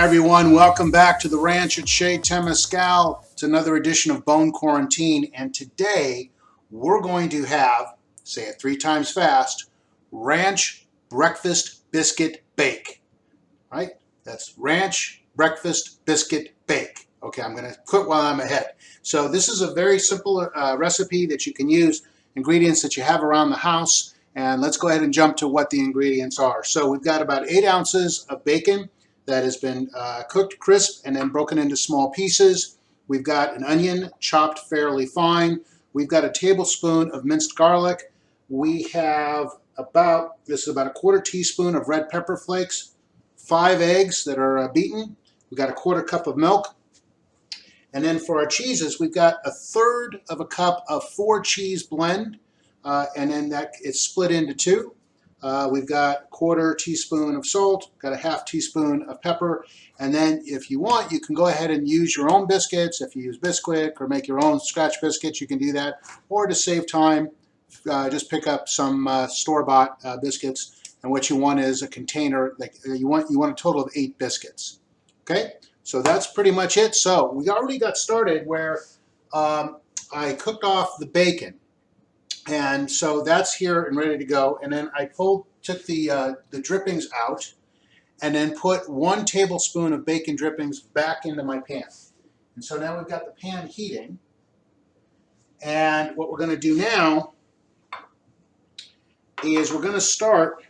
Hi everyone, welcome back to the Ranch at Chez Temescal. It's another edition of Bone Quarantine, and today we're going to have, say it 3 times fast, Ranch Breakfast Biscuit Bake. Right? That's Ranch Breakfast Biscuit Bake. Okay, I'm going to quit while I'm ahead. So this is a very simple recipe that you can use ingredients that you have around the house, and let's go ahead and jump to what the ingredients are. So we've got about 8 ounces of bacon that has been cooked crisp and then broken into small pieces. We've got an onion chopped fairly fine. We've got a tablespoon of minced garlic. We have this is about a 1/4 teaspoon of red pepper flakes, 5 eggs that are beaten. We've got a 1/4 cup of milk. And then for our cheeses, we've got 1/3 cup of 4 cheese blend, and then it's split into 2. We've got 1/4 teaspoon of salt, got a 1/2 teaspoon of pepper, and then if you want, you can go ahead and use your own biscuits. If you use Biscuit or make your own scratch biscuits, you can do that. Or to save time, just pick up some store-bought biscuits, and what you want is a container. Like you want a total of 8 biscuits. Okay, so that's pretty much it. So we already got started where I cooked off the bacon. And so that's here and ready to go. And then I took the drippings out and then put 1 tablespoon of bacon drippings back into my pan. And so now we've got the pan heating. And what we're going to do now is we're going to start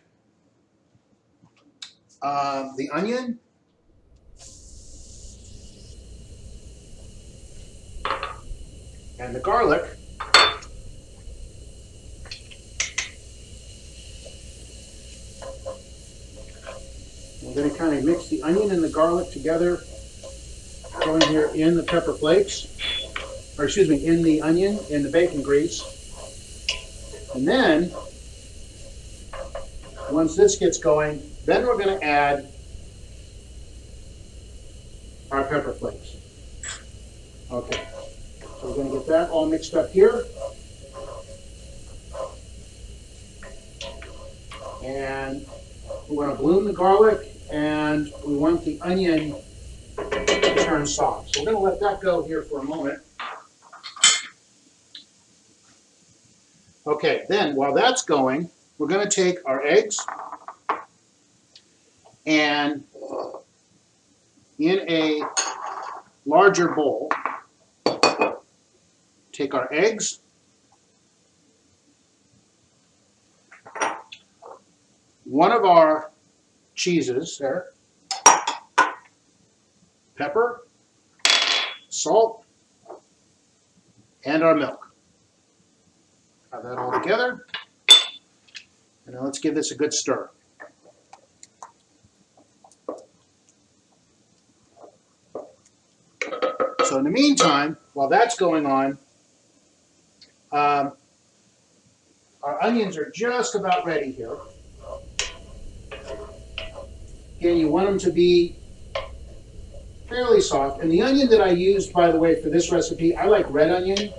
the onion and the garlic. We're going to kind of mix the onion and the garlic together, going here in the pepper flakes, or excuse me, in the onion, in the bacon grease. And then, once this gets going, then we're going to add our pepper flakes. Okay, so we're going to get that all mixed up here. And we want to bloom the garlic, and we want the onion to turn soft. So we're going to let that go here for a moment. Okay, then while that's going, we're going to take our eggs and in a larger bowl, take our eggs, one of our cheeses there, pepper, salt, and our milk. Have that all together. And now let's give this a good stir. So in the meantime, while that's going on, our onions are just about ready here. Again, you want them to be fairly soft. And the onion that I used, by the way, for this recipe, I like red onion,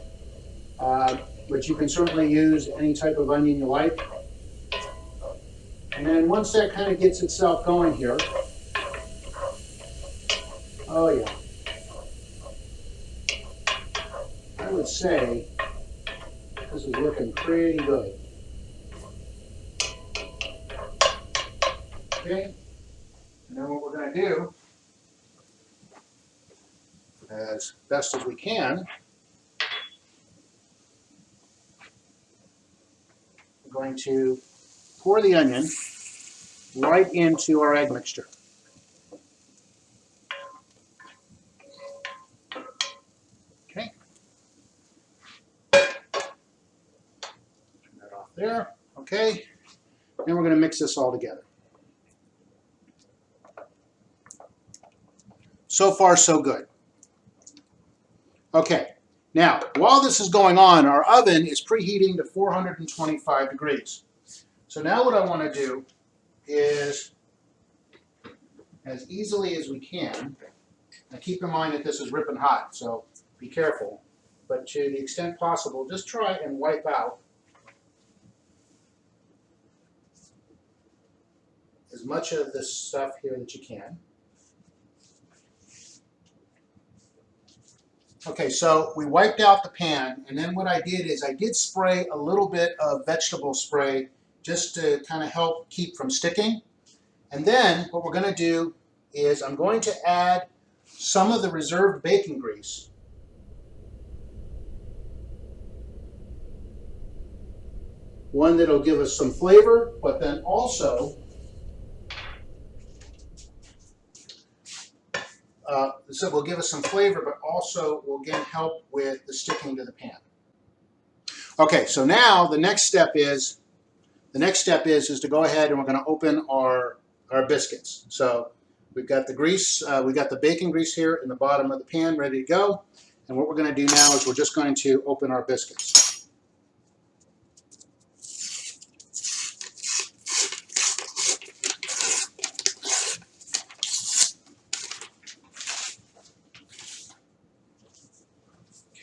but you can certainly use any type of onion you like. And then once that kind of gets itself going here, oh yeah, I would say this is looking pretty good. Okay, and then what we're going to do, as best as we can, we're going to pour the onion right into our egg mixture. Okay. Turn that off there. Okay. Then we're going to mix this all together. So far, so good. Okay. Now, while this is going on, our oven is preheating to 425 degrees. So now what I want to do is, as easily as we can, now keep in mind that this is ripping hot, so be careful, but to the extent possible, just try and wipe out as much of this stuff here that you can. Okay, so we wiped out the pan, and then what I did is I did spray a little bit of vegetable spray just to kind of help keep from sticking. And then what we're going to do is I'm going to add some of the reserved bacon grease. One that'll give us some flavor, but then also so it will give us some flavor, but also will again help with the sticking to the pan. Okay, so now the next step is to go ahead and we're going to open our biscuits. So we've got the grease, we've got the bacon grease here in the bottom of the pan ready to go. And what we're going to do now is we're just going to open our biscuits.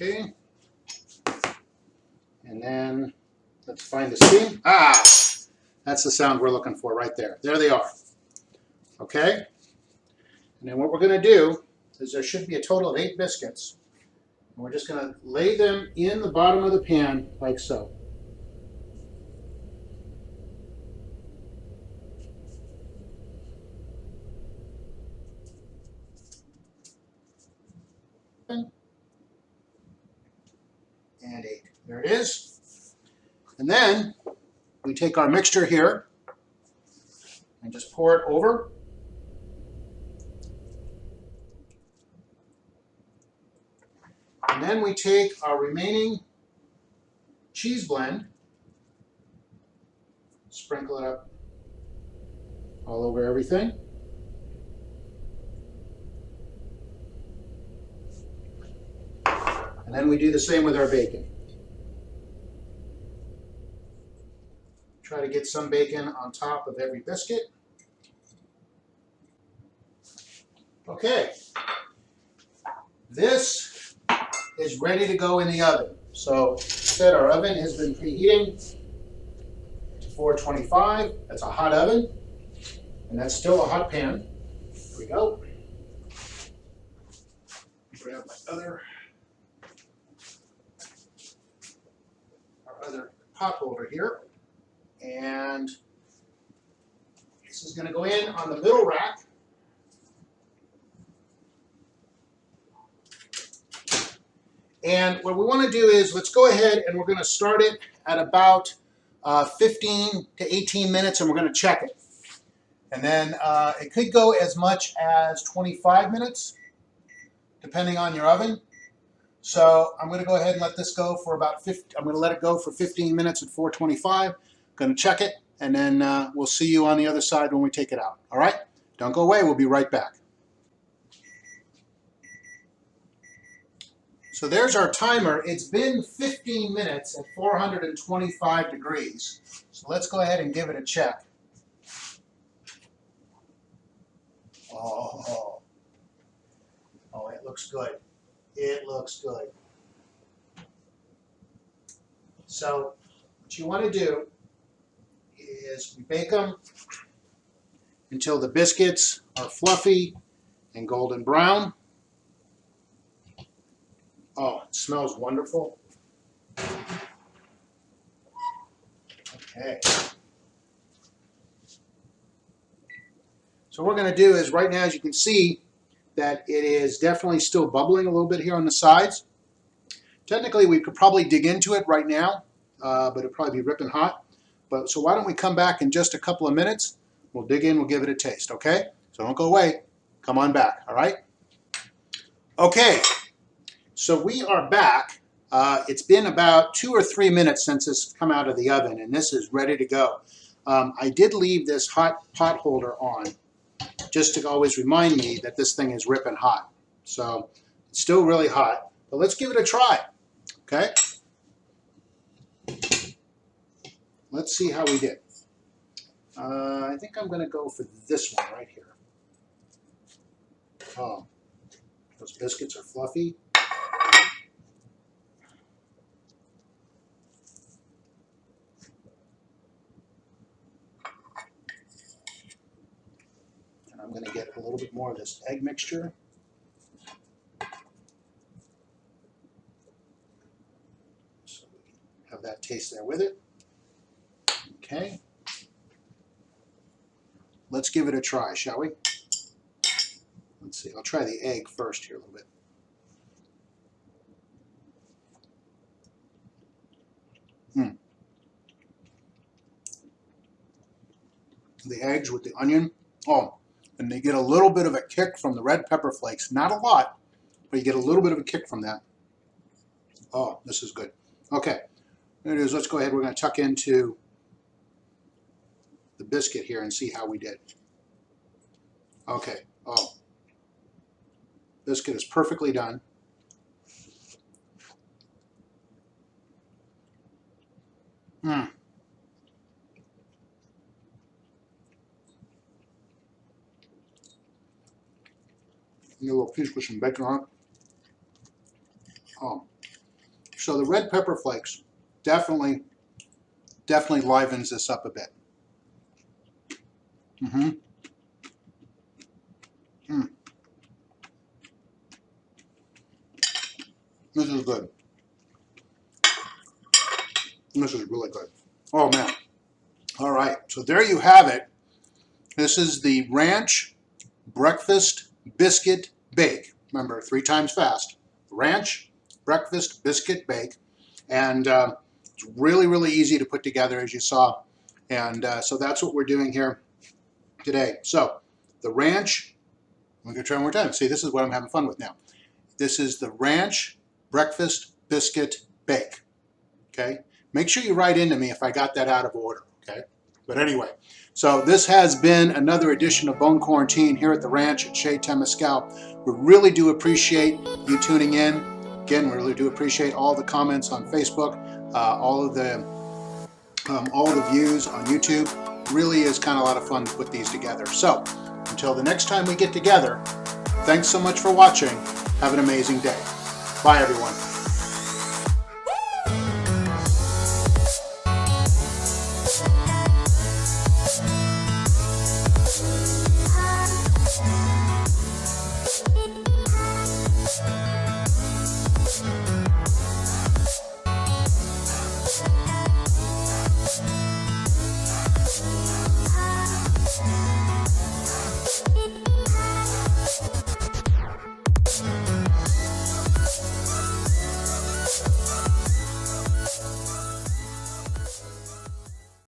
Okay. And then let's find the seam. Ah, that's the sound we're looking for right there. There they are. Okay. And then what we're going to do is there should be a total of 8 biscuits. And we're just going to lay them in the bottom of the pan like so. And 8. There it is. And then we take our mixture here and just pour it over. And then we take our remaining cheese blend, sprinkle it up all over everything. And then we do the same with our bacon. Try to get some bacon on top of every biscuit. Okay. This is ready to go in the oven. So, as I said, our oven has been preheating to 425. That's a hot oven. And that's still a hot pan. Here we go. Grab my other pot holder here. And this is going to go in on the middle rack. And what we want to do is let's go ahead and we're going to start it at about 15 to 18 minutes and we're going to check it. And then it could go as much as 25 minutes depending on your oven. So I'm going to go ahead and let this go for about 50. I'm going to let it go for 15 minutes at 425. Going to check it, and then we'll see you on the other side when we take it out. All right? Don't go away. We'll be right back. So there's our timer. It's been 15 minutes at 425 degrees. So let's go ahead and give it a check. Oh, it looks good. It looks good. So what you want to do is we bake them until the biscuits are fluffy and golden brown. Oh, it smells wonderful. Okay. So what we're going to do is right now, as you can see, that it is definitely still bubbling a little bit here on the sides. Technically, we could probably dig into it right now, but it'd probably be ripping hot. But so why don't we come back in just a couple of minutes? We'll dig in, we'll give it a taste, okay? So don't go away. Come on back, all right? Okay, so we are back. It's been about 2 or 3 minutes since it's come out of the oven, and this is ready to go. I did leave this hot pot holder on just to always remind me that this thing is ripping hot. So it's still really hot, but let's give it a try, okay? Let's see how we did. I think I'm going to go for this one right here. Oh, those biscuits are fluffy. I'm going to get a little bit more of this egg mixture. have that taste there with it. Okay. Let's give it a try, shall we? Let's see. I'll try the egg first here a little bit. The eggs with the onion. Oh, and they get a little bit of a kick from the red pepper flakes. Not a lot, but you get a little bit of a kick from that. Oh, this is good. Okay, there it is. Let's go ahead. We're going to tuck into the biscuit here and see how we did. Okay. Oh, biscuit is perfectly done. Mmm. A little piece with some bacon on it. Oh. So the red pepper flakes definitely livens this up a bit. This is good. This is really good. Oh man. All right, so there you have it. This is the Ranch Breakfast Biscuit Bake. Remember, 3 times fast. Ranch Breakfast Biscuit Bake. And it's really, really easy to put together, as you saw. And so that's what we're doing here today. So the Ranch, I'm going to try one more time. See, this is what I'm having fun with now. This is the Ranch Breakfast Biscuit Bake. Okay? Make sure you write into me if I got that out of order. Okay? But anyway, so this has been another edition of Bone Quarantine here at the ranch at Chez Temescal. We really do appreciate you tuning in. Again, we really do appreciate all the comments on Facebook, all of the views on YouTube. Really is kind of a lot of fun to put these together. So until the next time we get together, thanks so much for watching. Have an amazing day. Bye, everyone.